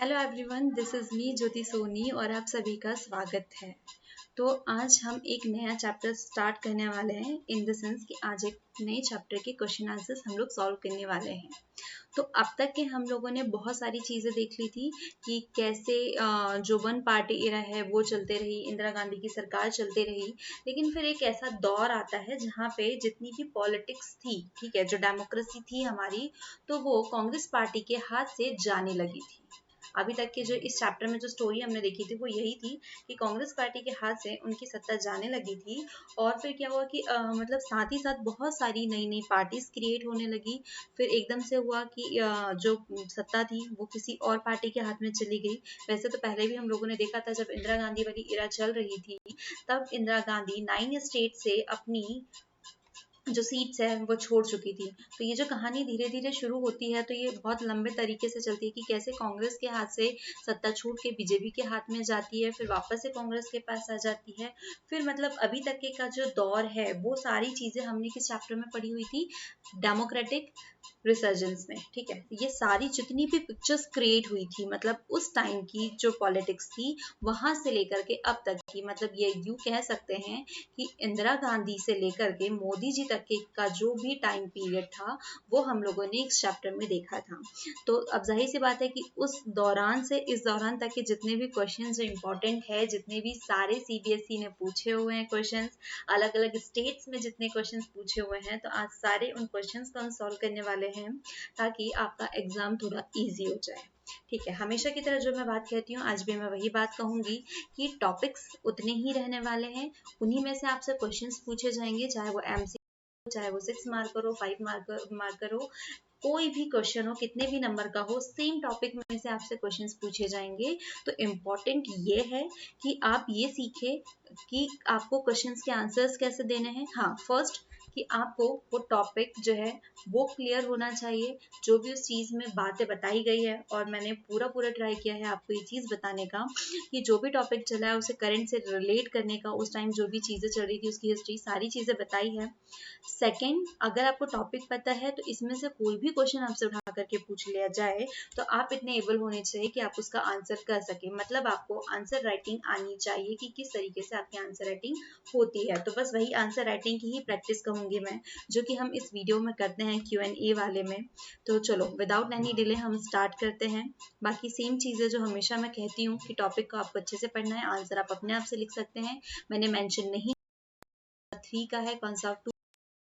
Hello everyone, this is me Jyoti Soni और आप सभी का स्वागत है। तो आज हम एक नया चैप्टर स्टार्ट करने वाले हैं, इन द सेंस कि आज एक नए चैप्टर के क्वेश्चन आंसर्स हम लोग सॉल्व करने वाले हैं। तो अब तक के हम लोगों ने बहुत सारी चीज़ें देख ली थी कि कैसे जो वन पार्टी एरा है वो चलते रही, इंदिरा गांधी की सरकार चलते रही। लेकिन फिर एक ऐसा दौर आता है जहाँ पे जितनी भी पॉलिटिक्स थी, ठीक है, जो डेमोक्रेसी थी हमारी, तो वो कांग्रेस पार्टी के हाथ से जाने लगी थी। अभी तक के जो इस चैप्टर में जो स्टोरी हमने देखी थी वो यही थी कि कांग्रेस पार्टी के हाथ से उनकी सत्ता जाने लगी थी। और फिर क्या हुआ कि मतलब साथ ही साथ बहुत सारी नई नई पार्टीज क्रिएट होने लगी। फिर एकदम से हुआ कि जो सत्ता थी वो किसी और पार्टी के हाथ में चली गई। वैसे तो पहले भी हम लोगों ने देखा था, जब इंदिरा गांधी वाली इरा चल रही थी तब इंदिरा गांधी 9 स्टेट से अपनी जो सीट्स है वो छोड़ चुकी थी। तो ये जो कहानी धीरे धीरे शुरू होती है तो ये बहुत लंबे तरीके से चलती है कि कैसे कांग्रेस के हाथ से सत्ता छूट के बीजेपी के हाथ में जाती है, फिर वापस से कांग्रेस के पास आ जाती है। फिर मतलब अभी तक के का जो दौर है वो सारी चीजें हमने किस चैप्टर में पढ़ी हुई थी, डेमोक्रेटिक रिसर्जेंस में। ठीक है, ये सारी जितनी भी पिक्चर्स क्रिएट हुई थी, मतलब उस टाइम की जो पॉलिटिक्स थी वहां से लेकर के अब तक की, मतलब ये यूं कह सकते हैं कि इंदिरा गांधी से लेकर के मोदी जी तक के का जो भी टाइम पीरियड था वो हम लोगों ने इस चैप्टर में देखा था। तो अब जाहिर सी बात है कि उस दौरान से इस दौरान तक के जितने भी क्वेश्चन जो इम्पोर्टेंट है, जितने भी सारे सीबीएसई ने पूछे हुए हैं क्वेश्चन, अलग अलग स्टेट्स में जितने क्वेश्चन पूछे हुए हैं, तो आज सारे उन क्वेश्चन को हम सॉल्व करने वाले हैं ताकि आपका एग्जाम थोड़ा ईजी हो जाए। ठीक है, हमेशा की तरह जो मैं बात कहती हूँ आज भी मैं वही बात कहूंगी कि टॉपिक्स उतने ही रहने वाले हैं, उन्हीं में से आपसे क्वेश्चंस पूछे जाएंगे, चाहे वो एमसी, चाहे वो 6 मार्कर हो, 5 मार्कर हो, कोई भी क्वेश्चन हो, कितने भी नंबर का हो, सेम टॉपिक में से आपसे क्वेश्चंस पूछे जाएंगे। तो इम्पोर्टेंट ये है कि आप ये सीखे कि आपको क्वेश्चंस के आंसर्स कैसे देने हैं। हाँ, फर्स्ट कि आपको वो टॉपिक जो है वो क्लियर होना चाहिए, जो भी उस चीज़ में बातें बताई गई है। और मैंने पूरा ट्राई किया है आपको ये चीज़ बताने का कि जो भी टॉपिक चला है उसे करंट से रिलेट करने का, उस टाइम जो भी चीज़ें चल रही थी उसकी हिस्ट्री, सारी चीज़ें बताई है। सेकेंड, अगर आपको टॉपिक पता है तो इसमें से कोई भी क्वेश्चन आपसे उठा करके पूछ लिया जाए तो आप इतने एबल होने चाहिए कि आप उसका आंसर कर सके, मतलब आपको आंसर राइटिंग आनी चाहिए कि किस तरीके से आपकी आंसर राइटिंग होती है। तो बस वही आंसर राइटिंग की ही प्रैक्टिस कहूंगी मैं, जो कि हम इस वीडियो में करते हैं Q&A वाले में। तो चलो विदाउट एनी डिले हम स्टार्ट करते हैं। बाकी सेम चीज़ें जो हमेशा मैं कहती हूँ कि टॉपिक को आपको अच्छे से पढ़ना है, आंसर आप अपने आप से लिख सकते हैं। मैंने मेंशन नहीं 3 का है, कौन सा 2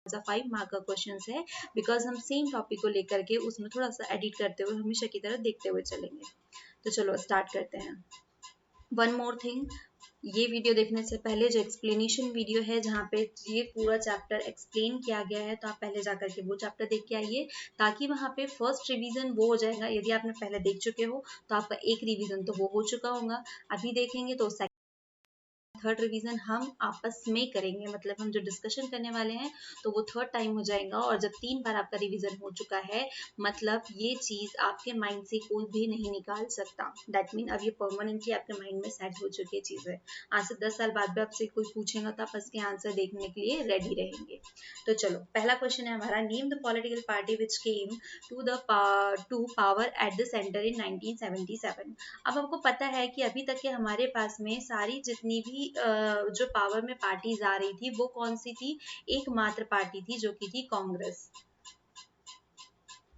सा 5 मार्क का क्वेश्चन है, बिकॉज हम सेम टॉपिक को लेकर के उसमें थोड़ा सा एडिट करते हुए हमेशा की तरह देखते हुए चलेंगे। तो चलो स्टार्ट करते हैं। वन मोर थिंग, ये वीडियो देखने से पहले जो एक्सप्लेनेशन वीडियो है जहाँ पे ये पूरा चैप्टर एक्सप्लेन किया गया है, तो आप पहले जाकर के वो चैप्टर देख के आइए, ताकि वहाँ पे फर्स्ट रिवीजन वो हो जाएगा। यदि आपने पहले देख चुके हो तो आपका एक रिवीजन तो वो हो चुका होगा, अभी देखेंगे तो थर्ड रिवीजन हम आपस में करेंगे, मतलब हम जो डिस्कशन करने वाले हैं तो वो थर्ड टाइम हो जाएगा। और जब 3 बार आपका रिवीजन हो चुका है, मतलब ये चीज आपके माइंड से कोई भी नहीं निकाल सकता। दैट मीन अब ये परमानेंटली आपके माइंड में सेट हो चुकी है चीजें। आज से 10 साल बाद भी आपसे कोई पूछेगा तो आप इसके आंसर देखने के लिए रेडी रहेंगे। तो चलो पहला क्वेश्चन है हमारा, name the political party which came to power at the centre in 1977। अब आपको पता है कि अभी तक के हमारे पास में सारी जितनी भी जो पावर में पार्टीज आ रही थी वो कौन सी थी, एकमात्र पार्टी थी जो कि थी कांग्रेस।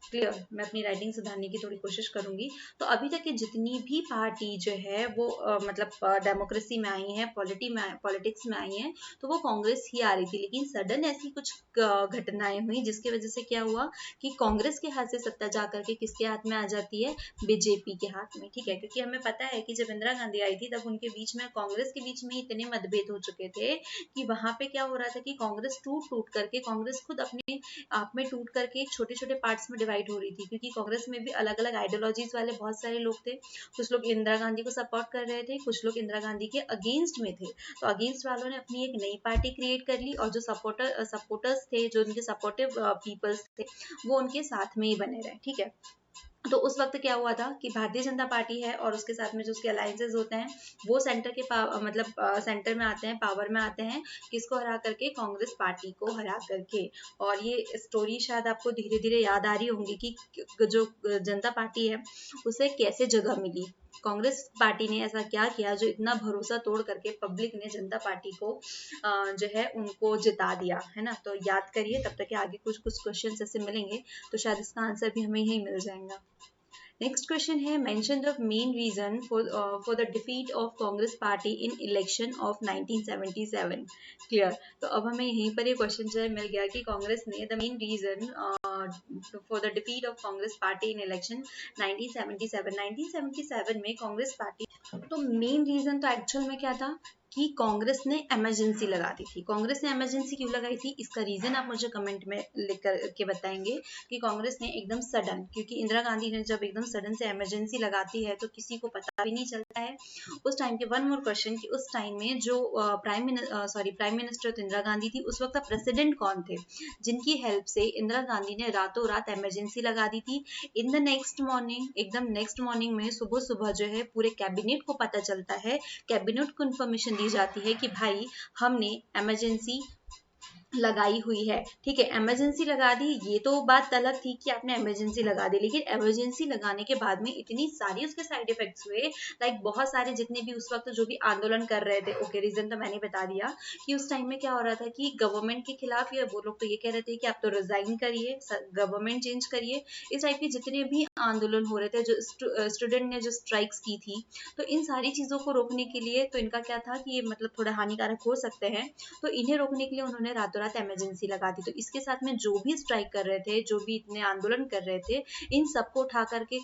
क्लियर, मैं अपनी राइटिंग सुधारने की थोड़ी कोशिश करूंगी। तो अभी तक की जितनी भी पार्टी जो है वो मतलब डेमोक्रेसी में आई है, पॉलिटिक्स में आई है, तो वो कांग्रेस ही आ रही थी। लेकिन सडन ऐसी कुछ घटनाएं हुई जिसकी वजह से क्या हुआ कि कांग्रेस के हाथ से सत्ता जाकर के किसके हाथ में आ जाती है, बीजेपी के हाथ में। ठीक है, क्योंकि हमें पता है कि जब इंदिरा गांधी आई थी तब उनके बीच में, कांग्रेस के बीच में इतने मतभेद हो चुके थे कि वहां पे क्या हो रहा था कि कांग्रेस टूट करके, कांग्रेस खुद अपने आप में टूट करके छोटे छोटे पार्ट्स में डिवाइड हो रही थी, क्योंकि कांग्रेस में भी अलग अलग आइडियोलॉजीज वाले बहुत सारे लोग थे। कुछ लोग इंदिरा गांधी को सपोर्ट कर रहे थे, कुछ लोग इंदिरा गांधी के अगेंस्ट में थे। तो अगेंस्ट वालों ने अपनी एक नई पार्टी क्रिएट कर ली, और जो सपोर्टर्स थे, जो उनके सपोर्टिव पीपल्स थे, वो उनके साथ में ही बने रहे। ठीक है, तो उस वक्त क्या हुआ था कि भारतीय जनता पार्टी है और उसके साथ में जो उसके अलायंसेज होते हैं वो सेंटर के मतलब सेंटर में आते हैं, पावर में आते हैं, किसको हरा करके? कांग्रेस पार्टी को हरा करके। और ये स्टोरी शायद आपको धीरे धीरे याद आ रही होंगी कि जो जनता पार्टी है उसे कैसे जगह मिली, कांग्रेस पार्टी ने ऐसा क्या किया जो इतना भरोसा तोड़ करके पब्लिक ने जनता पार्टी को जो है उनको जिता दिया, है ना। तो याद करिए, तब तक आगे कुछ कुछ क्वेश्चन ऐसे मिलेंगे तो शायद इसका आंसर भी हमें यही मिल जाएगा। नेक्स्ट क्वेश्चन है, mention the main reason for the defeat of Congress party in election of 1977। Clear. तो अब हमें यहीं पर ये क्वेश्चन जो है मिल गया कि कांग्रेस ने the main reason for the defeat of Congress party in election 1977 में कांग्रेस पार्टी, तो मेन रीजन तो एक्चुअल में क्या था कि कांग्रेस ने इमरजेंसी लगा दी थी। कांग्रेस ने इमरजेंसी क्यों लगाई थी, इसका रीजन आप मुझे कमेंट में लिख कर के बताएंगे कि कांग्रेस ने एकदम सडन, क्योंकि इंदिरा गांधी ने जब एकदम सडन से इमरजेंसी लगाती है तो किसी को पता भी नहीं चलता है उस टाइम के। वन मोर क्वेश्चन कि उस टाइम में जो प्राइम मिनिस्टर तो इंदिरा गांधी थी, उस वक्त प्रेसिडेंट कौन थे जिनकी हेल्प से इंदिरा गांधी ने रातों रात इमरजेंसी लगा दी थी? इन द नेक्स्ट मॉर्निंग, एकदम नेक्स्ट मॉर्निंग में सुबह सुबह जो है पूरे कैबिनेट को पता चलता है, कैबिनेट को इन्फॉर्मेशन दी जाती है कि भाई हमने इमरजेंसी लगाई हुई है। ठीक है, इमरजेंसी लगा दी, ये तो बात अलग थी कि आपने इमरजेंसी लगा दी, लेकिन इमरजेंसी लगाने के बाद में इतनी सारी उसके साइड इफेक्ट्स हुए, लाइक बहुत सारे जितने भी उस वक्त जो भी आंदोलन कर रहे थे, ओके रीजन तो मैंने बता दिया कि उस टाइम में क्या हो रहा था कि गवर्नमेंट के खिलाफ ये वो लोग तो ये कह रहे थे कि आप तो रिजाइन करिए, गवर्नमेंट चेंज करिए। इस टाइप के जितने भी आंदोलन हो रहे थे, जो स्टूडेंट ने जो स्ट्राइक्स की थी, तो इन सारी चीजों को रोकने के लिए तो इनका क्या था कि ये मतलब थोड़ा हानिकारक हो सकते हैं, तो इन्हें रोकने के लिए उन्होंने रातों रात इमरजेंसी लगा दी। तो इसके साथ में जो भी स्ट्राइक कर रहे थे, जो भी इतने आंदोलन कर रहे थे, इन सबको उठा करके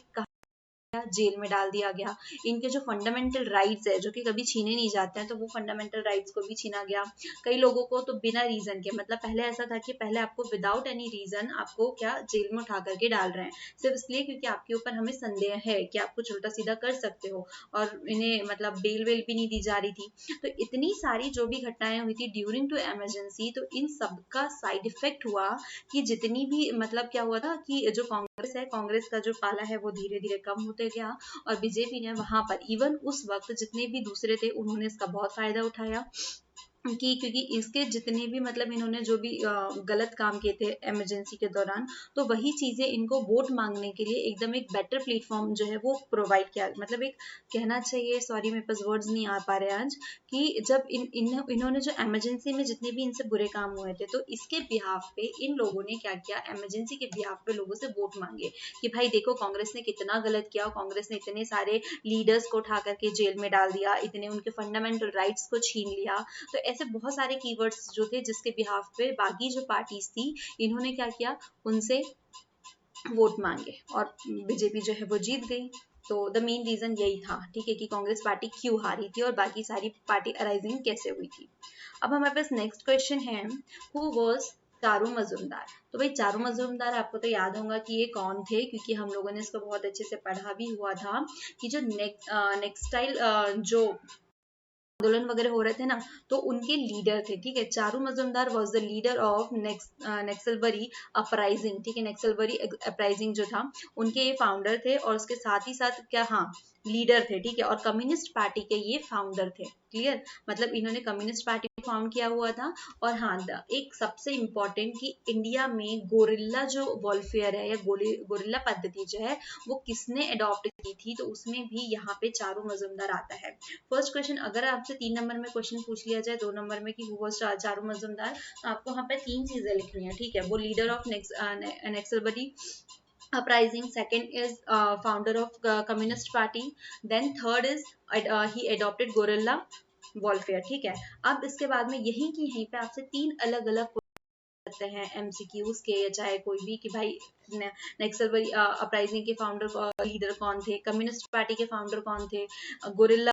जेल में डाल दिया गया। इनके जो फंडामेंटल राइट्स है जो कि कभी छीने नहीं जाते हैं, तो वो फंडामेंटल राइट्स को भी छीना गया। कई लोगों को तो बिना रीजन के, मतलब पहले ऐसा था कि पहले आपको विदाउट एनी रीजन आपको क्या जेल में उठा करके डाल रहे हैं, सिर्फ इसलिए क्योंकि आपके ऊपर हमें संदेह है कि आप कुछ उल्टा सीधा कर सकते हो, और इन्हें मतलब बेल वेल भी नहीं दी जा रही थी। तो इतनी सारी जो भी घटनाएं हुई थी ड्यूरिंग टू इमरजेंसी, तो इन सबका साइड इफेक्ट हुआ कि जितनी भी मतलब क्या हुआ था कि जो कांग्रेस है, कांग्रेस का जो पाला है वो धीरे धीरे कम होते गया, और बीजेपी ने वहां पर इवन उस वक्त जितने भी दूसरे थे उन्होंने इसका बहुत फायदा उठाया क्योंकि इसके जितने भी मतलब इन्होंने जो भी गलत काम किए थे इमरजेंसी के दौरान, तो वही चीजें इनको वोट मांगने के लिए एकदम एक बेटर प्लेटफॉर्म जो है वो प्रोवाइड किया। मतलब एक कहना चाहिए, सॉरी मेरे पास वर्ड्स नहीं आ पा रहे आज, कि जब इन्होंने जो इमरजेंसी में जितने भी इनसे बुरे काम हुए थे, तो इसके बिहाफ पे इन लोगों ने क्या किया, इमरजेंसी के बिहाफ पे लोगों से वोट मांगे कि भाई देखो कांग्रेस ने कितना गलत किया, कांग्रेस ने इतने सारे लीडर्स को उठा करके जेल में डाल दिया, इतने उनके फंडामेंटल राइट्स को छीन लिया। तो ऐसे बहुत सारे कीवर्ड्स जो थे जिसके बिहाफ पे बाकी जो पार्टीज थी इन्होंने क्या किया, उनसे वोट मांगे, और बीजेपी जो है वो जीत गई। तो द मेन रीजन यही था, ठीक है, कि कांग्रेस पार्टी क्यों हारी थी और बाकी सारी पार्टी अराइजिंग कैसे हुई थी। अब हमारे पास नेक्स्ट क्वेश्चन है, हु वाज चारू मजुमदार। तो भाई चारू मजुमदार आपको तो याद होगा कि ये कौन थे, क्योंकि हम लोगों ने इसको बहुत अच्छे से पढ़ा भी हुआ था कि जो नेक्सटाइल जो आंदोलन वगैरह हो रहे थे ना, तो उनके लीडर थे। ठीक है, Charu Majumdar was the leader of Naxalbari uprising. ठीक है, नक्सलबरी अपराइजिंग जो था उनके ये फाउंडर थे, और उसके साथ ही साथ क्या, हाँ लीडर थे। ठीक है, और कम्युनिस्ट पार्टी के ये फाउंडर थे। क्लियर, मतलब इन्होंने कम्युनिस्ट पार्टी फाउंड किया हुआ था। और हाँ, एक सबसे इम्पोर्टेंट कि इंडिया में गोरिल्ला जो वॉरफेयर है या गोरिल्ला पद्धति जो है वो किसने अडॉप्ट की थी, तो उसमें भी यहाँ पे चारू मजुमदार आता है। फर्स्ट क्वेश्चन, अगर आपसे 3 नंबर में क्वेश्चन पूछ लिया जाए 2 नंबर में कि हु वाज चारू मजुमदार, तो आपको यहाँ पे 3 चीजें लिखनी है। ठीक है, वो leader of Naxalbari uprising, second is founder of communist party, then third is he adopted guerrilla warfare। ठीक है, अब इसके बाद में यहीं पे आपसे 3 अलग अलग करते हैं एमसीक्यूज के, या चाहे कोई भी, कि भाई नक्सलबरी अपराइजिंग के फाउंडर लीडर कौन थे, कम्युनिस्ट पार्टी के फाउंडर कौन थे, गोरिल्ला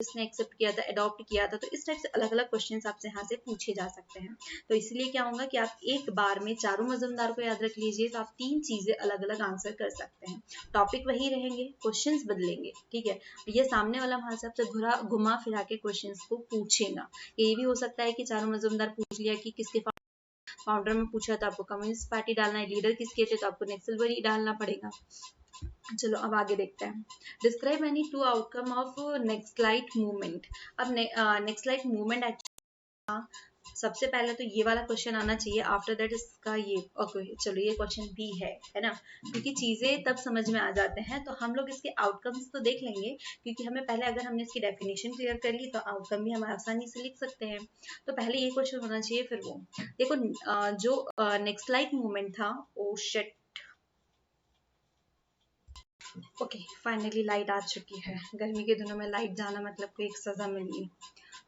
इसने एक्सेप्ट किया था, अडॉप्ट किया था। तो इस टाइप से अलग अलग क्वेश्चंस आपसे यहाँ से पूछे जा सकते हैं। तो इसलिए क्या होगा कि आप एक बार में चारू मजुमदार को याद रख लीजिए, तो आप 3 चीजें अलग अलग आंसर कर सकते हैं। टॉपिक वही रहेंगे, क्वेश्चंस बदलेंगे। ठीक है, ये सामने वाला वहां से आपसे घुमा फिरा के क्वेश्चंस को पूछेगा। ये भी हो सकता है कि चारू मजुमदार पूछ लिया कि किसके फाउंडर में पूछा तो आपको कम्युनिस्ट पार्टी डालना है, लीडर किसके थे तो आपको नक्सलबरी डालना पड़ेगा। चलो अब आगे देखते हैं। Describe any two outcome of next light movement. अब नेक्स्ट लाइट मूवमेंट सबसे पहले तो ये वाला क्वेश्चन आना चाहिए, आफ्टर दैट इसका ये ओके चलो ये क्वेश्चन भी है ना, क्योंकि चीजें तब समझ में आ जाते हैं। तो हम लोग इसके आउटकम्स तो देख लेंगे, क्योंकि हमें पहले अगर हमने इसकी डेफिनेशन क्लियर कर ली तो आउटकम भी हम आसानी से लिख सकते हैं। तो पहले ये क्वेश्चन होना चाहिए, फिर वो देखो जो नेक्स्ट लाइट मूवमेंट था, oh shit okay finally light आ चुकी है। गर्मी के दिनों में लाइट जाना मतलब कोई एक सजा मिली।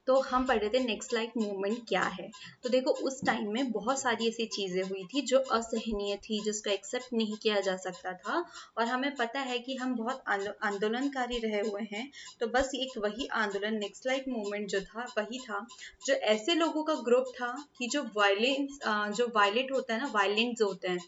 तो हम पढ़ रहे थे नेक्स्ट लाइट मूवमेंट क्या है। तो देखो उस टाइम में बहुत सारी ऐसी चीजें हुई थी जो असहनीय थी, जिसको एक्सेप्ट नहीं किया जा सकता था। और हमें पता है कि हम बहुत आंदोलनकारी रहे हुए हैं। तो बस एक वही आंदोलन नेक्स्ट लाइट मूवमेंट जो था वही था, जो ऐसे लोगों का ग्रुप था कि जो वायलेट होता है ना, वायलेंट जो होते हैं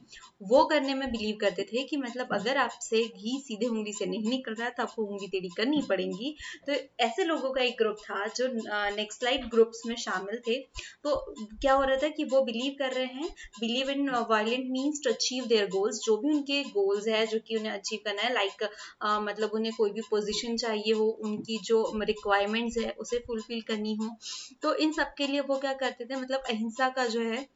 वो करने में बिलीव करते थे कि मतलब अगर आपसे घी सीधे उंगली से नहीं निकल रहा है तो आपको उंगली टेढ़ी करनी पड़ेगी। तो ऐसे लोगों का एक ग्रुप था जो नेक्स्ट लाइट ग्रुप्स में शामिल थे। तो क्या हो रहा था कि वो बिलीव कर रहे हैं, believe in violent means to achieve their goals, जो भी उनके गोल्स है जो कि उन्हें अचीव करना है, लाइक मतलब उन्हें कोई भी पोजीशन चाहिए हो, उनकी जो रिक्वायरमेंट्स है उसे फुलफिल करनी हो। तो इन सब के लिए वो क्या करते थे, मतलब अहिंसा का जो है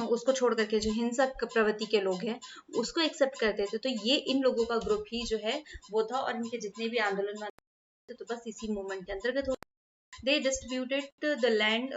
उसको छोड़ करके जो हिंसक प्रवृत्ति के लोग हैं उसको एक्सेप्ट करते थे। तो ये इन लोगों का ग्रुप ही जो है वो था, और इनके जितने भी आंदोलन तो बस इसी मूवमेंट के अंतर्गत। They distributed the land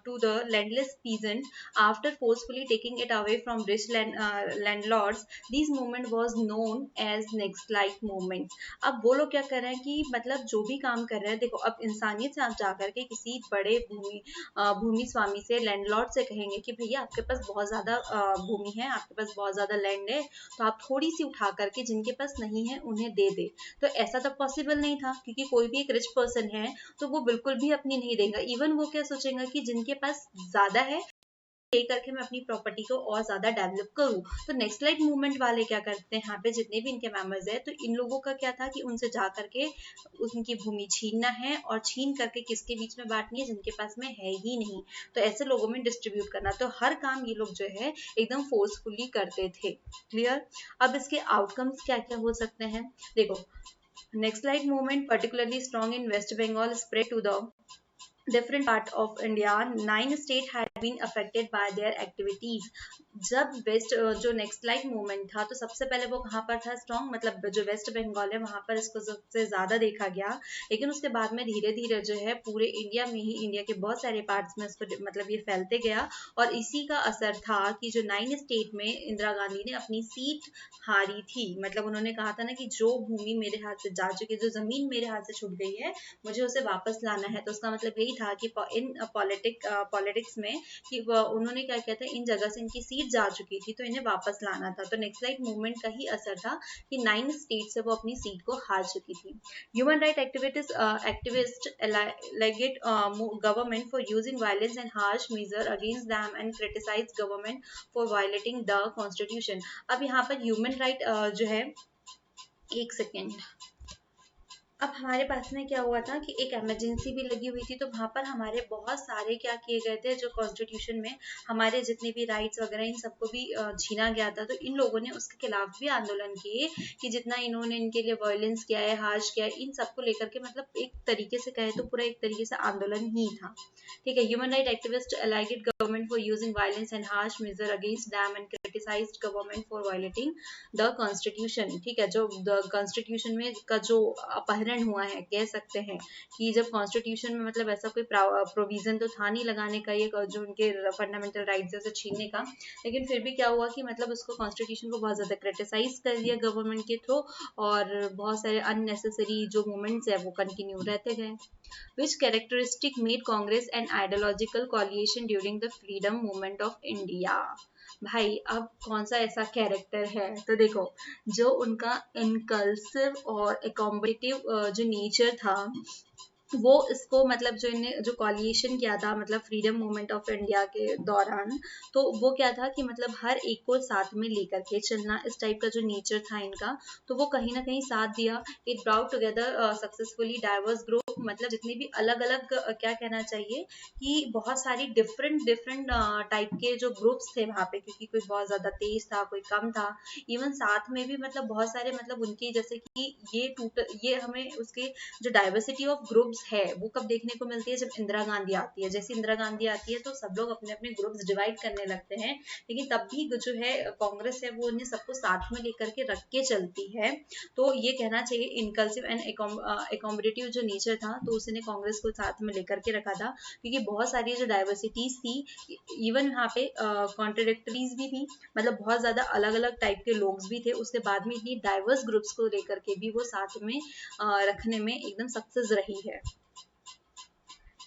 to the landless peasant after forcefully taking it away from rich landlords. This movement was known as next light movement. अब वो लोग क्या कर रहे हैं कि मतलब जो भी काम कर रहे हैं, देखो अब इंसानियत से आप जाकर के किसी बड़े भूमि स्वामी से, लैंडलॉर्ड से कहेंगे कि भैया आपके पास बहुत ज्यादा भूमि है, आपके पास बहुत ज्यादा लैंड है, तो आप थोड़ी सी उठा करके जिनके पास नहीं है उन्हें दे दे। तो ऐसा तो पॉसिबल नहीं था, क्योंकि कोई भी एक रिच पर्सन है तो वो बिल्कुल भी अपनी नहीं देगा। इवन वो क्या सोचेगा कि जिनके पास ज्यादा है पे करके मैं अपनी प्रॉपर्टी को और ज्यादा डेवलप करूं। तो नेक्स्ट लाइट मूवमेंट वाले क्या करते हैं, यहाँ पे जितने भी इनके मेंबर्स है, तो इन लोगों का क्या था कि उनसे जा करके उनकी भूमि छीनना है, और छीन करके किसके बीच में बांटनी है, जिनके पास में है ही नहीं, तो ऐसे लोगों में डिस्ट्रीब्यूट करना। तो हर काम ये लोग जो है एकदम फोर्सफुली करते थे। क्लियर। अब इसके आउटकम्स क्या क्या हो सकते हैं, देखो next light movement particularly strong in West Bengal spread to the different part of India. 9 states had been affected by their activities. जब वेस्ट जो नेक्स्ट लाइट मूवमेंट था तो सबसे पहले वो कहाँ पर था स्ट्रॉन्ग, मतलब जो वेस्ट बंगाल है वहां पर इसको सबसे ज्यादा देखा गया। लेकिन उसके बाद में धीरे धीरे जो है पूरे इंडिया में ही, इंडिया के बहुत सारे पार्ट्स में इसको मतलब ये फैलते गया। और इसी का असर था कि जो 9 स्टेट में इंदिरा गांधी ने अपनी सीट हारी थी। मतलब उन्होंने कहा था ना कि जो भूमि मेरे हाथ से जा चुकी है, जो जमीन मेरे हाथ से छूट गई है, मुझे उसे वापस लाना है। तो उसका मतलब यही था कि इन पॉलिटिक्स में कि उन्होंने क्या किया था, इन जगह से इनकी सीट जा चुकी थी तो इन्हें वापस लाना था। तो नेक्स्ट लाइट मूवमेंट का ही असर था कि 9 स्टेट से वो अपनी सीट को हार चुकी थी। Human right activist alleged government for using violence and harsh measure against them and criticized government for violating the constitution. अब यहाँ पर ह्यूमन राइट जो है, एक सेकेंड, अब हमारे पास में क्या हुआ था कि एक इमरजेंसी भी लगी हुई थी। तो वहां पर हमारे बहुत सारे क्या किए गए थे, जो कॉन्स्टिट्यूशन में हमारे जितने भी राइट्स वगैरह इन सबको भी छीना गया था। तो इन लोगों ने उसके खिलाफ भी आंदोलन किए कि जितना इन्होंने इनके लिए वायलेंस किया है, हार्श किया है, इन सबको लेकर के मतलब एक तरीके से कहे तो पूरा एक तरीके से आंदोलन ही था। ठीक है। Human right activist alleged government for using violence and harsh measure against them and criticized government for violating the constitution. ठीक है। जो द कॉन्स्टिट्यूशन में का जो अपहरण हुआ है, कह सकते हैं कि जब कॉन्स्टिट्यूशन में मतलब ऐसा कोई प्रोविजन तो था नहीं लगाने का, ये जो उनके फंडामेंटल राइट्स है उसे छीनने का, लेकिन फिर भी क्या हुआ कि मतलब उसको कॉन्स्टिट्यूशन को बहुत ज्यादा क्रिटिसाइज कर दिया गवर्नमेंट के थ्रू, और बहुत सारे अननेसेसरी जो मूवमेंट्स है वो कंटिन्यू रहते गए। Which characteristic made Congress an ideological coalition during the freedom movement of India? भाई अब कौन सा ऐसा कैरेक्टर है, तो देखो जो उनका इनकल्सिव और एकोमोडेटिव जो नेचर था, वो इसको मतलब जो इन्हें जो कॉलिएशन किया था मतलब फ्रीडम मूवमेंट ऑफ इंडिया के दौरान, तो वो क्या था कि मतलब हर एक को साथ में लेकर के चलना, इस टाइप का जो नेचर था इनका, तो वो कहीं ना कहीं साथ दिया। It brought together successfully diverse group, मतलब जितने भी अलग अलग क्या कहना चाहिए कि बहुत सारी डिफरेंट डिफरेंट टाइप के जो ग्रुप्स थे वहाँ पे, क्योंकि कोई बहुत ज्यादा तेज था, कोई कम था, इवन साथ में भी मतलब बहुत सारे मतलब उनकी जैसे कि ये हमें उसके जो डाइवर्सिटी ऑफ ग्रुप्स है वो कब देखने को मिलती है, जब इंदिरा गांधी आती है। जैसे इंदिरा गांधी आती है तो सब लोग अपने अपने ग्रुप्स डिवाइड करने लगते हैं, लेकिन तब भी जो है कांग्रेस है वो उन्हें सबको साथ में लेकर के रख के चलती है। तो ये कहना चाहिए इनकल्सिव एंड एकोमोडेटिव जो नेचर था, तो उसने कांग्रेस को साथ में लेकर के रखा था, क्योंकि बहुत सारी जो डाइवर्सिटीज थी, इवन यहाँ पे कॉन्ट्रडिक्टरीज भी थी, मतलब बहुत ज्यादा अलग अलग टाइप के लोग भी थे, उसके बाद में इतनी डाइवर्स ग्रुप्स को लेकर के भी वो साथ में रखने में एकदम सक्सेस रही है।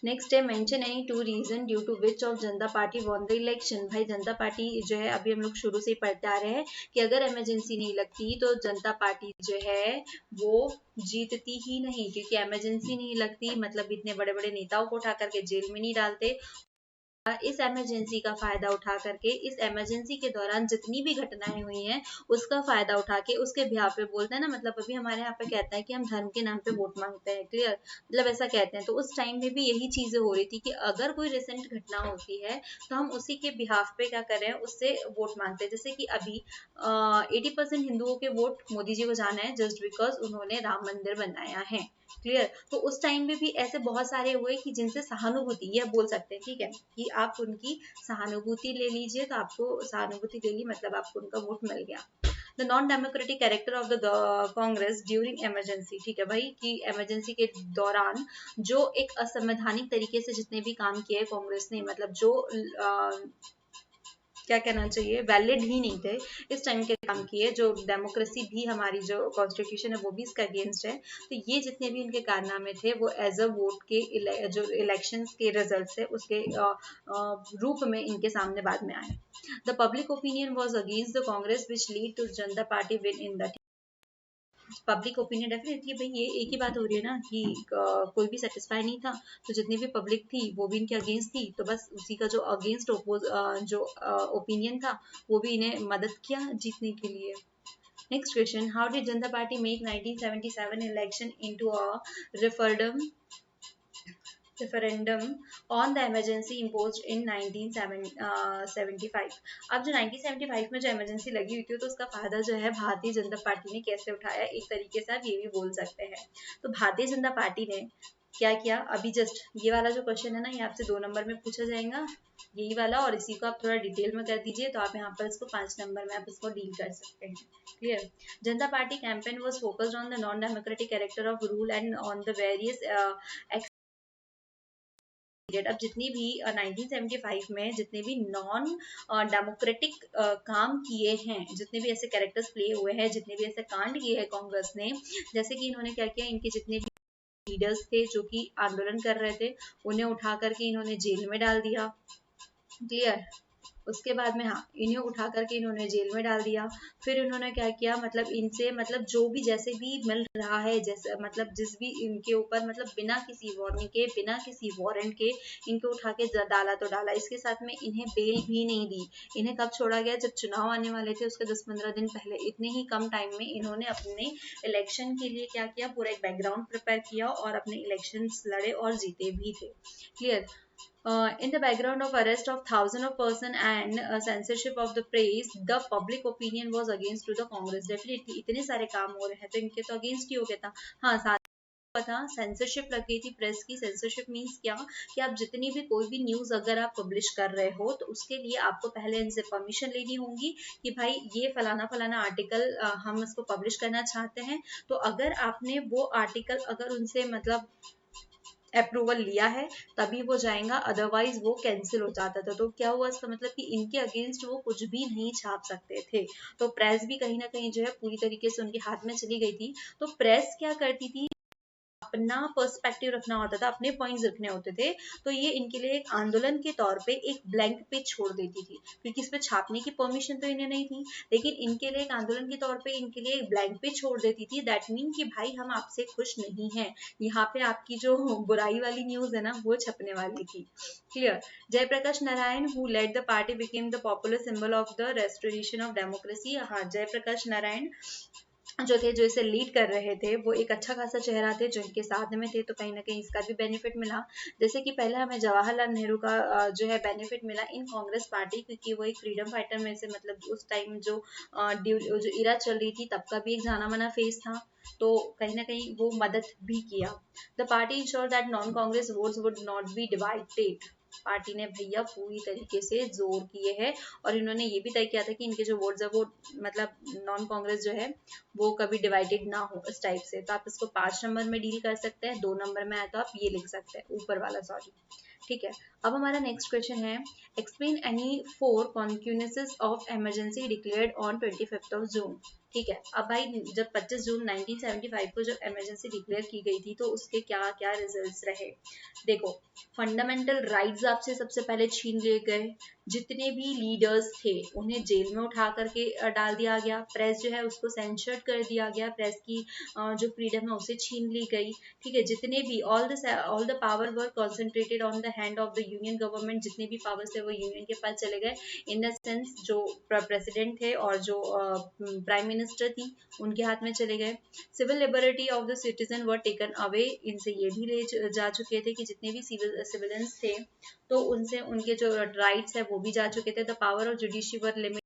नेक्स्ट है mention any two reason due to which of Janata party won the election. भाई जनता पार्टी जो है अभी हम लोग शुरू से ही पढ़ते आ रहे हैं कि अगर इमरजेंसी नहीं लगती तो जनता पार्टी जो है वो जीतती ही नहीं, क्योंकि इमरजेंसी नहीं लगती मतलब इतने बड़े बड़े नेताओं को उठा करके जेल में नहीं डालते। इस इमरजेंसी का फायदा उठा करके, इस इमरजेंसी के दौरान जितनी भी घटनाएं हुई हैं उसका फायदा उठा के उसके बिहाफ पे बोलते हैं ना, मतलब अभी हमारे यहाँ पे कहता है कि हम धर्म के नाम पे वोट मांगते हैं, क्लियर, मतलब ऐसा कहते हैं। तो उस टाइम में भी यही चीजें हो रही थी कि अगर कोई रिसेंट घटना होती है तो हम उसी के बिहाफ पे क्या कर रहे हैं, उससे वोट मांगते हैं। जैसे कि अभी 80% हिंदुओं के वोट मोदी जी को जाना है जस्ट बिकॉज उन्होंने राम मंदिर बनाया है, क्लियर। तो उस टाइम में भी ऐसे बहुत सारे हुए कि जिनसे सहानुभूति, ये बोल सकते हैं ठीक है कि आप उनकी सहानुभूति ले लीजिए, तो आपको सहानुभूति ले ली मतलब आपको उनका वोट मिल गया। The non democratic character of the Congress during emergency, ठीक है भाई, कि इमरजेंसी के दौरान जो एक असंवैधानिक तरीके से जितने भी काम किए कांग्रेस ने, मतलब जो क्या कहना चाहिए वैलिड ही नहीं थे इस टाइम के काम किए, जो डेमोक्रेसी भी हमारी जो कॉन्स्टिट्यूशन है वो भी इसका अगेंस्ट है। तो ये जितने भी इनके कारनामे थे वो एज अ वोट के जो इलेक्शंस के रिजल्ट है उसके रूप में इनके सामने बाद में आए। The public opinion was against the Congress which lead to Janata Party win in the public opinion, definitely भाई ये एक ही बात हो रही है ना कि कोई भी सेटिस्फाई नहीं था, तो जितनी भी पब्लिक थी वो भी इनके अगेंस्ट थी, तो बस उसी का जो अगेंस्ट जो ओपिनियन था वो भी इन्हें मदद किया जीतने के लिए। Next question, how did Janata Party make 1977 election into a referendum referendum on the emergency imposed in 1975। अब जो 1975 में जो इमरजेंसी लगी हुई थी तो उसका फायदा जो है भारतीय जनता पार्टी ने कैसे उठाया, एक तरीके से आप ये भी बोल सकते हैं। तो भारतीय जनता पार्टी ने क्या किया, अभी जस्ट ये वाला जो क्वेश्चन है ना ये आपसे 2 नंबर में पूछा जाएगा, यही वाला, और इसी को आप थोड़ा डिटेल में कर दीजिए तो आप यहाँ पर इसको 5 नंबर में आप इसको डील कर सकते हैं, clear. Janata party campaign was focused on the non democratic character of rule and on the various period. अब जितनी भी 1975 में जितने भी नॉन डेमोक्रेटिक काम किए हैं, जितने भी ऐसे कैरेक्टर्स प्ले हुए हैं, जितने भी ऐसे कांड किए हैं कांग्रेस ने, जैसे कि इन्होंने क्या किया, इनके जितने भी लीडर्स थे जो कि आंदोलन कर रहे थे उन्हें उठा करके इन्होंने जेल में डाल दिया, क्लियर। उसके बाद में हाँ इन्हें उठा करके इन्होंने जेल में डाल दिया। फिर इन्होंने क्या किया, मतलब इनसे मतलब जो भी जैसे भी मिल रहा है, जैसे मतलब जिस भी इनके ऊपर मतलब बिना किसी वार्निंग के, बिना किसी वारंट के इनको उठा के डाला तो डाला। इसके साथ में इन्हें बेल भी नहीं दी। इन्हें कब छोड़ा गया, जब चुनाव आने वाले थे उसके 10-15 दिन पहले। इतने ही कम टाइम में इन्होंने अपने इलेक्शन के लिए क्या किया, पूरा एक बैकग्राउंड प्रिपेयर किया और अपने इलेक्शन लड़े और जीते भी थे, clear. In the background of arrest of thousands of person and censorship of the press, the public opinion was against to the Congress. Definitely इतने सारे काम हो रहे हैं तो इनके तो अगेंस्ट ही हो गया था। हाँ साथ था सेंसरशिप लग गई थी प्रेस की। सेंसरशिप मीन्स क्या कि आप जितनी भी कोई भी न्यूज अगर आप पब्लिश कर रहे हो तो उसके लिए आपको पहले इनसे परमिशन लेनी होगी कि भाई ये फलाना फलाना आर्टिकल हम इसको पब्लिश करना चाहते हैं। तो अगर आपने वो आर्टिकल अगर उनसे मतलब अप्रूवल लिया है तभी वो जाएगा, अदरवाइज वो कैंसिल हो जाता था। तो क्या हुआ इसका मतलब कि इनके अगेंस्ट वो कुछ भी नहीं छाप सकते थे। तो प्रेस भी कहीं ना कहीं जो है पूरी तरीके से उनके हाथ में चली गई थी। तो प्रेस क्या करती थी, अपना पर्सपेक्टिव रखना होता था, अपने पॉइंट्स रखने होते थे, तो ये इनके लिए एक आंदोलन के तौर पे एक ब्लैंक पेज छोड़ देती थी, क्योंकि इस पे छापने की परमिशन तो इन्हें नहीं थी, लेकिन इनके लिए एक आंदोलन के तौर पे इनके लिए एक ब्लैंक पेज छोड़ देती थी। दैट मीन कि भाई हम आपसे खुश नहीं हैं, यहाँ पे आपकी जो बुराई वाली न्यूज है ना वो छपने वाली थी। Clear? Jayaprakash Narayan who led the party became the popular symbol of the restoration of democracy. हाँ, जयप्रकाश नारायण जो थे, जो इसे लीड कर रहे थे, वो एक अच्छा खासा चेहरा थे जो इनके साथ में थे, तो कहीं ना कहीं इसका भी बेनिफिट मिला। जैसे कि पहले हमें जवाहरलाल नेहरू का जो है बेनिफिट मिला इन कांग्रेस पार्टी, क्योंकि वो एक फ्रीडम फाइटर में से, मतलब उस टाइम जो इरा चल रही थी तब का भी एक जाना माना फेस था, तो कहीं ना कहीं वो मदद भी किया। The party ensure that non Congress votes would not be divided. Party ने भैया पूरी तरीके से जोर किए हैं, और इन्होंने ये भी तय किया था कि इनके जो वोट्स है वो मतलब नॉन कांग्रेस जो है वो कभी डिवाइडेड ना हो, इस टाइप से। तो आप इसको 5 नंबर में डील कर सकते हैं, 2 नंबर में आया तो आप ये लिख सकते हैं, ऊपर वाला, सॉरी। ठीक है, अब हमारा नेक्स्ट क्वेश्चन है, explain any 4 consequences of emergency declared on 25 of June. ठीक है, अब भाई जब 25 जून 1975 को जब इमरजेंसी डिक्लेयर की गई थी तो उसके क्या क्या रिजल्ट्स रहे। देखो, फंडामेंटल राइट्स आपसे सबसे पहले छीन लिए गए, जितने भी लीडर्स थे उन्हें जेल में उठा करके डाल दिया गया, प्रेस जो है उसको सेंसर्ड कर दिया गया, प्रेस की जो फ्रीडम है उसे छीन ली गई। ठीक है, जितने भी all the power were concentrated on the hand of the union government, जितने भी पावर्स थे वो यूनियन के पास चले गए। इन द सेंस जो प्रेसिडेंट थे और जो प्राइम मिनिस्टर थी उनके हाथ में चले गए। Civil liberty of the citizen were taken away, इनसे ये भी ले जा चुके थे कि जितने भी सिविलियंस थे तो उनसे उनके जो राइट्स है वो भी जा चुके थे। The power of judiciary were limited,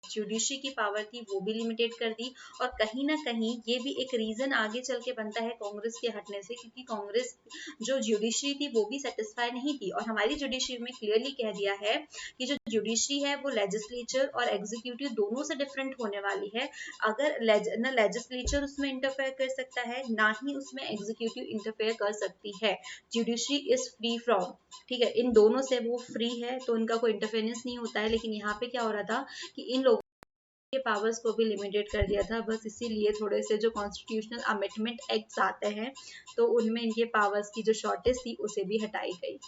judiciary की पावर थी वो भी लिमिटेड कर दी। और कहीं ना कहीं ये भी एक रीजन आगे चल के बनता है कांग्रेस के हटने से, क्योंकि कांग्रेस जो जुडिशरी थी वो भी सेटिस्फाई नहीं थी, और हमारी जुडिशरी में क्लियरली कह दिया है कि जो जुडिशरी है वो लेजिस्लेचर और एग्जीक्यूटिव दोनों से डिफरेंट होने वाली है। अगर न लेजिस्लेचर उसमें इंटरफेयर कर सकता है, ना ही उसमें एग्जीक्यूटिव इंटरफेयर कर सकती है। जुडिशरी इज फ्री फ्रॉम, ठीक है, इन दोनों से वो फ्री है, तो उनका कोई इंटरफेरेंस नहीं होता है। लेकिन यहाँ पे क्या हो रहा था कि इन लोगों के पावर्स को भी लिमिटेड कर दिया था, बस इसीलिए थोड़े से जो कॉन्स्टिट्यूशनल अमेंडमेंट एक्ट्स आते हैं तो उनमें इनके पावर्स की जो शॉर्टेज थी उसे भी हटाई गई।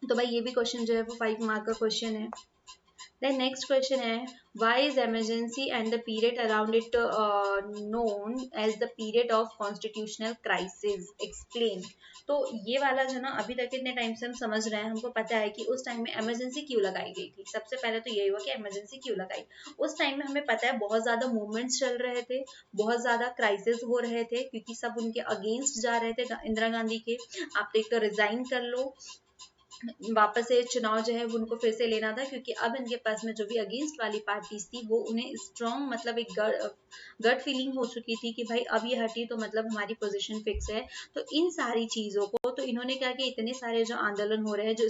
तो भाई ये भी क्वेश्चन जो है वो 5 मार्क का क्वेश्चन है। Then next question है, why is emergency and the period around it known as the period of constitutional crisis? Explain. तो ये वाला जो ना अभी तक इतने टाइम से हम समझ रहे हैं, हमको पता है कि उस टाइम में इमरजेंसी क्यों लगाई गई थी। सबसे पहले तो यही हुआ कि इमरजेंसी क्यों लगाई। उस टाइम में हमें पता है बहुत ज्यादा मूवमेंट्स चल रहे थे, बहुत ज्यादा क्राइसिस हो रहे थे, क्योंकि सब उनके अगेंस्ट जा रहे थे इंदिरा गांधी के। आप एक तो रिजाइन कर लो, वापस से चुनाव जो है वो उनको फिर से लेना था, क्योंकि अब इनके पास में जो भी अगेंस्ट वाली पार्टीज थी वो उन्हें स्ट्रॉन्ग मतलब एक गट फीलिंग हो चुकी थी कि भाई अब ये हटी तो मतलब हमारी पोजीशन फिक्स है। तो इन सारी चीजों को तो इन्होंने क्या किया, इतने सारे जो आंदोलन हो रहे हैं, जो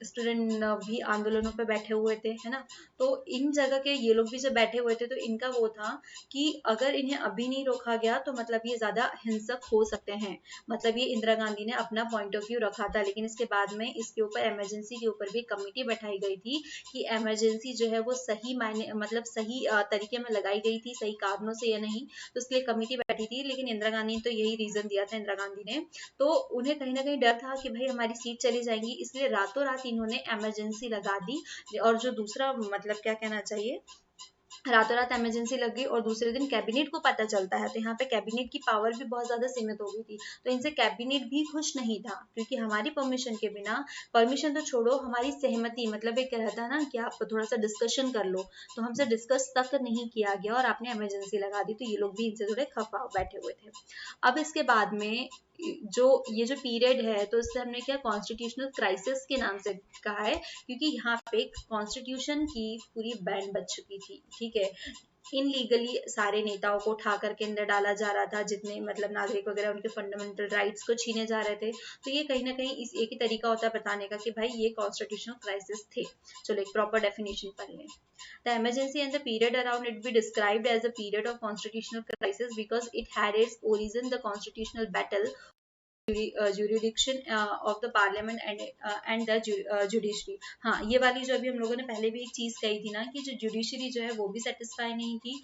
स्टूडेंट भी आंदोलनों पे बैठे हुए थे, है ना, तो इन जगह के ये लोग भी जब बैठे हुए थे तो इनका वो था कि अगर इन्हें अभी नहीं रोका गया तो मतलब ये ज्यादा हिंसक हो सकते हैं। मतलब ये इंदिरा गांधी ने अपना पॉइंट ऑफ व्यू रखा था, लेकिन इसके बाद में इसके ऊपर इमरजेंसी के ऊपर भी कमेटी बैठाई गई थी कि इमरजेंसी जो है वो सही मायने मतलब सही तरीके में लगाई गई थी, सही कारणों से या नहीं, तो इसलिए कमेटी बैठी थी। लेकिन इंदिरा गांधी ने तो यही रीजन दिया था, इंदिरा गांधी ने तो उन्हें कहीं ना कहीं डर था कि भाई हमारी सीट चली जाएगी, इसलिए रातों रात इन्होंने इमरजेंसी लगा दी। और जो दूसरा मतलब क्या कहना चाहिए, रातों रात इमरजेंसी लग गई और दूसरे दिन कैबिनेट को पता चलता है, तो यहाँ पे कैबिनेट की पावर भी बहुत ज्यादा सीमित हो गई थी। तो इनसे कैबिनेट भी खुश नहीं था, क्योंकि हमारी परमिशन के बिना, परमिशन तो छोड़ो, हमारी सहमति मतलब एक रहता है ना कि आप थोड़ा सा डिस्कशन कर लो, तो हमसे डिस्कस तक नहीं किया गया और आपने इमरजेंसी लगा दी, तो ये लोग भी इनसे थोड़े खफा बैठे हुए थे। अब इसके बाद में ये जो पीरियड है तो इससे हमने क्या कॉन्स्टिट्यूशनल क्राइसिस के नाम से कहा है, क्योंकि यहाँ पे कॉन्स्टिट्यूशन की पूरी बैंड बच चुकी थी। ठीक है, इनलीगली सारे नेताओं को उठा करके अंदर डाला जा रहा था, जितने मतलब नागरिक वगैरह उनके फंडामेंटल राइट्स को छीने जा रहे थे। तो ये कहीं ना कहीं इस एक ही तरीका होता है बताने का कि भाई ये कॉन्स्टिट्यूशनल क्राइसिस थे। चलो एक प्रॉपर डेफिनेशन पढ़ लें। The emergency and the period around it be described as a period of constitutional crisis because it had its origin the constitutional battle jurisdiction of the parliament and the judiciary। हाँ, ये वाली जो अभी हम लोगों ने पहले भी एक चीज कही थी ना कि जो जुडिशरी जो है वो भी सेटिस्फाई नहीं थी,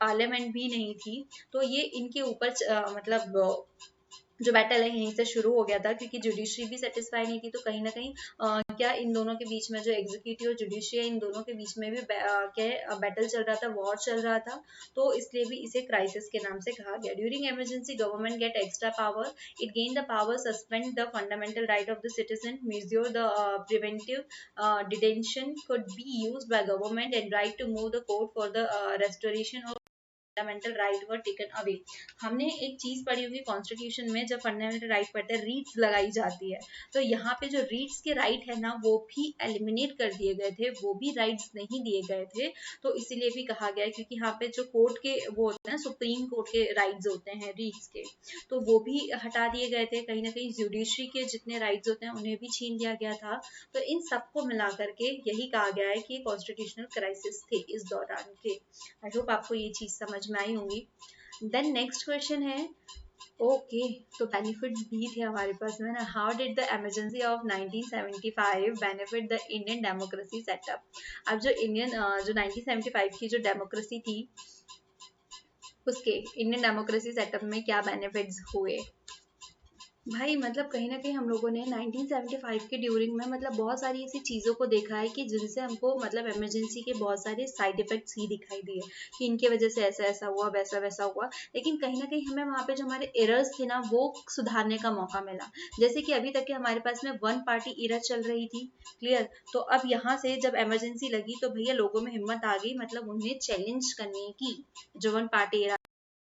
पार्लियामेंट भी नहीं थी, तो ये इनके ऊपर मतलब जो बैटल है यहीं से शुरू हो गया था, क्योंकि जुडिशरी भी सेटिस्फाई नहीं थी। तो कहीं ना कहीं क्या इन दोनों के बीच में, जो एग्जीक्यूटिव और जुडिशरी है, इन दोनों के बीच में भी क्या बैटल चल रहा था, वॉर चल रहा था, तो इसलिए भी इसे क्राइसिस के नाम से कहा गया। During emergency government get extra power, it gain the power suspend the fundamental right of the citizen, measure the preventive detention could be used by government, and right to move the court for the restoration of fundamental right were taken away. हमने एक चीज पढ़ी होगी constitution में, जब fundamental right पढ़ते हैं रीट्स लगाई जाती है, तो यहाँ पे जो रीट्स के राइट है ना वो भी एलिमिनेट कर दिए गए थे, वो भी राइट्स नहीं दिए गए थे। तो इसीलिए भी कहा गया है, क्योंकि यहाँ पे जो कोर्ट के वो होते हैं, सुप्रीम कोर्ट के राइट्स होते हैं रीट्स के, तो वो भी हटा दिए गए थे। कहीं ना कहीं जुडिशरी के जितने राइट्स होते हैं उन्हें भी छीन लिया गया था। तो इन सबको मिला करके यही कहा गया है कि कॉन्स्टिट्यूशनल क्राइसिस थे इस दौरान के। आई होप आपको ये चीज समझ में आई होंगी। देन नेक्स्ट क्वेश्चन है, ओके तो बेनिफिट्स भी थे हमारे पास में ना। How did the emergency of 1975 benefit the Indian democracy setup. अब जो जो 1975 की जो डेमोक्रेसी थी, उसके इंडियन डेमोक्रेसी सेटअप में क्या बेनिफिट्स हुए भाई। मतलब कहीं ना कहीं हम लोगों ने 1975 के ड्यूरिंग में मतलब बहुत सारी ऐसी चीज़ों को देखा है कि जिनसे हमको मतलब इमरजेंसी के बहुत सारे साइड इफेक्ट्स ही दिखाई दिए कि इनके वजह से ऐसा ऐसा हुआ, वैसा वैसा हुआ, लेकिन कहीं ना कहीं हमें वहाँ पे जो हमारे एरर्स थे ना वो सुधारने का मौका मिला। जैसे कि अभी तक के हमारे पास में वन पार्टी इरा चल रही थी, क्लियर। तो अब यहाँ से जब इमरजेंसी लगी तो भैया लोगों में हिम्मत आ गई, मतलब उन्हें चैलेंज करने की, जो वन पार्टी इरा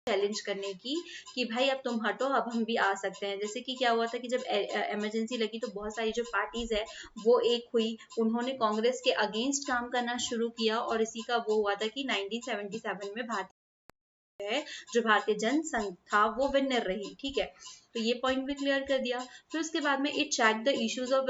चैलेंज करने की कि भाई अब तुम हटो, अब हम भी आ सकते हैं। जैसे कि क्या हुआ था कि जब इमरजेंसी लगी तो बहुत सारी जो पार्टीज है वो एक हुई, उन्होंने कांग्रेस के अगेंस्ट काम करना शुरू किया, और इसी का वो हुआ था कि 1977 में जो भारतीय जनसंघ था वो विनर रही, ठीक है। तो ये पॉइंट भी क्लियर कर दिया। फिर उसके बाद में it check the issues of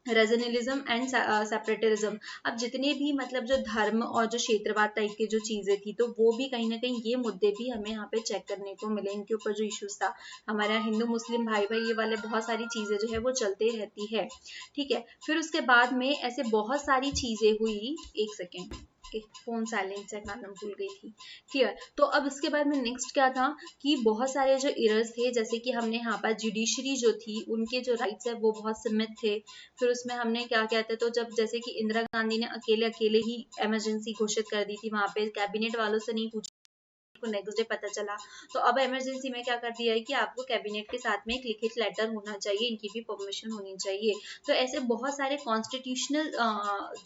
regionalism and separatism. अब जितने भी मतलब जो धर्म और जो क्षेत्रवाद टाइप की जो चीजें थी, तो वो भी कहीं ना कहीं ये मुद्दे भी हमें यहाँ पे चेक करने को मिले, इनके ऊपर जो इश्यूज था। हमारे यहाँ हिंदू मुस्लिम भाई भाई ये वाले बहुत सारी चीजें जो है वो चलते रहती है, ठीक है। फिर उसके बाद में ऐसे बहुत सारी चीजें हुई, एक सेकेंड, एक फोन साइलेंट से करना भूल गई थी, क्लियर। तो अब इसके बाद में नेक्स्ट क्या था कि बहुत सारे जो एरर्स थे, जैसे कि हमने यहाँ पर जुडिशरी जो थी उनके जो राइट्स है वो बहुत सीमित थे। फिर उसमें हमने क्या कहते, तो जब जैसे कि इंदिरा गांधी ने अकेले अकेले ही इमरजेंसी घोषित कर दी थी, वहां पे कैबिनेट वालों से नहीं पूछा, को नेक्स्ट डे पता चला। तो अब इमरजेंसी में क्या कर दिया है कि आपको कैबिनेट के साथ में एक लिखित लेटर होना चाहिए, इनकी भी परमिशन होनी चाहिए। तो ऐसे बहुत सारे कॉन्स्टिट्यूशनल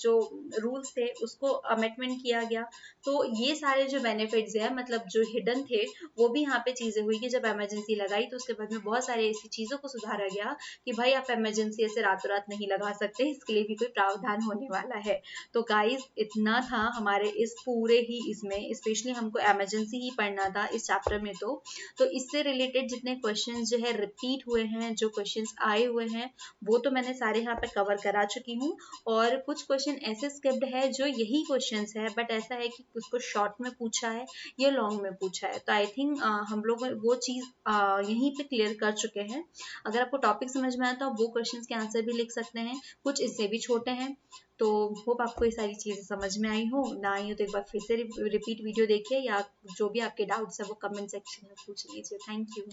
जो रूल्स थे उसको अमेंडमेंट किया गया। तो ये सारे जो बेनिफिट्स है मतलब जो हिडन थे वो भी यहाँ पे चीजें हुई कि जब इमरजेंसी लगाई तो उसके बाद में बहुत सारे ऐसी चीजों को सुधारा गया कि भाई आप इमरजेंसी ऐसे रातों रात नहीं लगा सकते, इसके लिए भी कोई प्रावधान होने वाला है। तो गाइस इतना था हमारे इस पूरे ही इसमें, स्पेशली हमको इमरजेंसी ही पढ़ना था इस चैप्टर में। तो इससे रिलेटेड जितने क्वेश्चंस जो है रिपीट हुए हैं, जो क्वेश्चंस आए हुए हैं वो तो मैंने सारे यहाँ पे कवर करा चुकी हूँ, और कुछ क्वेश्चन ऐसे स्किप्ड है जो यही क्वेश्चंस है, बट ऐसा है कि उसको शॉर्ट में पूछा है या लॉन्ग में पूछा है। तो आई थिंक हम लोग वो चीज यहीं पे क्लियर कर चुके हैं। अगर आपको टॉपिक समझ में आया तो आप वो क्वेश्चंस के आंसर भी लिख सकते हैं, कुछ इससे भी छोटे हैं। तो होप आपको ये सारी चीजें समझ में आई हो, ना आई हो तो एक बार फिर से रिपीट वीडियो देखिए, या जो भी आपके डाउट्स है वो कमेंट सेक्शन में पूछ लीजिए। Thank you.